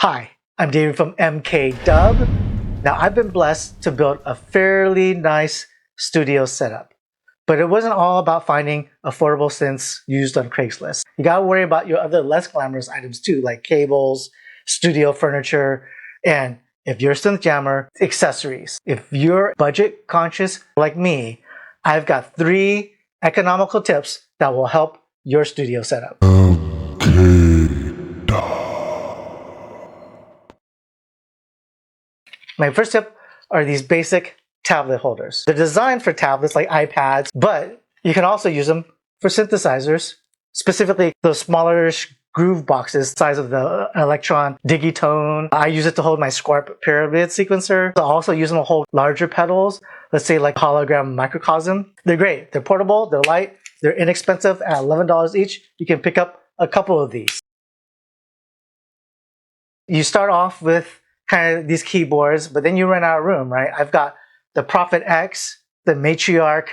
Hi, I'm David from MKDub. Now I've been blessed to build a fairly nice studio setup, but it wasn't all about finding affordable synths used on Craigslist. You gotta worry about your other less glamorous items too, like cables, studio furniture, and if you're a synth jammer, accessories. If you're budget conscious like me, I've got 3 economical tips that will help your studio setup. My first tip are these basic tablet holders. They're designed for tablets like iPads, but you can also use them for synthesizers, specifically those smallerish groove boxes, size of the Electron Digitone. I use it to hold my Squarp pyramid sequencer. I also use them to hold larger pedals, let's say like hologram microcosm. They're great. They're portable, they're light, they're inexpensive. At $11 each, you can pick up a couple of these. You start off with kind of these keyboards, but then you run out of room, right? I've got the Prophet X, the Matriarch,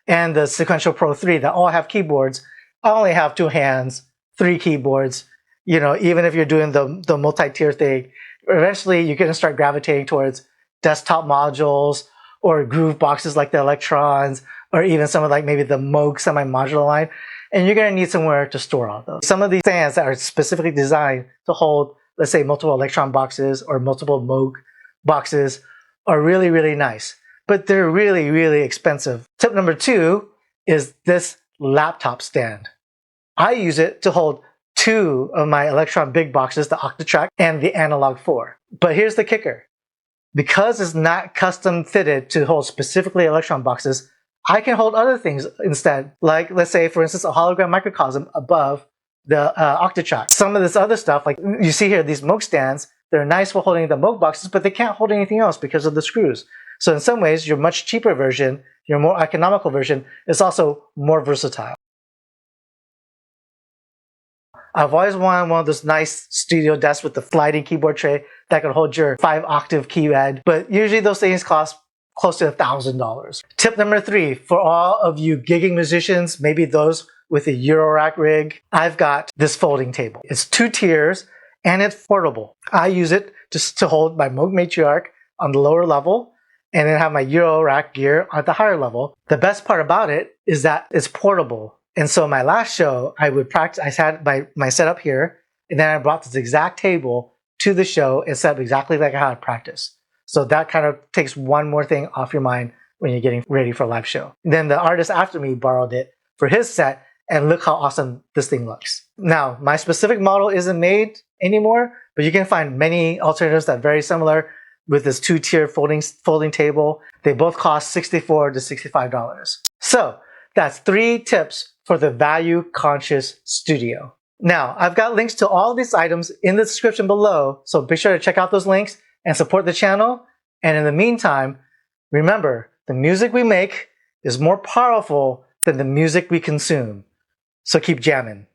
and the Sequential Pro 3 that all have keyboards. I only have 2 hands, 3 keyboards. You know, even if you're doing the multi-tier thing, eventually you're going to start gravitating towards desktop modules or groove boxes like the Electrons, or even some of like maybe the Moog semi-modular line. And you're going to need somewhere to store all those. Some of these stands that are specifically designed to hold, let's say, multiple Electron boxes or multiple Moog boxes are really, really nice, but they're really, really expensive. Tip number 2 is this laptop stand. I use it to hold 2 of my Electron big boxes, the Octatrack and the Analog 4. But here's the kicker. Because it's not custom fitted to hold specifically Electron boxes, I can hold other things instead. Like, let's say, for instance, a hologram microcosm above the Octatrack. Some of this other stuff, like you see here, these Moog stands, they're nice for holding the Moog boxes, but they can't hold anything else because of the screws. So in some ways, your much cheaper version, your more economical version, is also more versatile. I've always wanted one of those nice studio desks with the sliding keyboard tray that can hold your 5-octave keypad, but usually those things cost close to $1,000. Tip number 3, for all of you gigging musicians, maybe those with a Eurorack rig, I've got this folding table. It's 2 tiers and it's portable. I use it just to hold my Moog Matriarch on the lower level and then have my Eurorack gear at the higher level. The best part about it is that it's portable. And so my last show, I would practice, I had my setup here, and then I brought this exact table to the show and set up exactly like how I practice. So that kind of takes one more thing off your mind when you're getting ready for a live show. And then the artist after me borrowed it for his set, and look how awesome this thing looks. Now, my specific model isn't made anymore, but you can find many alternatives that are very similar with this 2-tier folding table. They both cost $64 to $65. So that's 3 tips for the value-conscious studio. Now, I've got links to all of these items in the description below, so be sure to check out those links and support the channel. And in the meantime, remember, the music we make is more powerful than the music we consume. So keep jamming.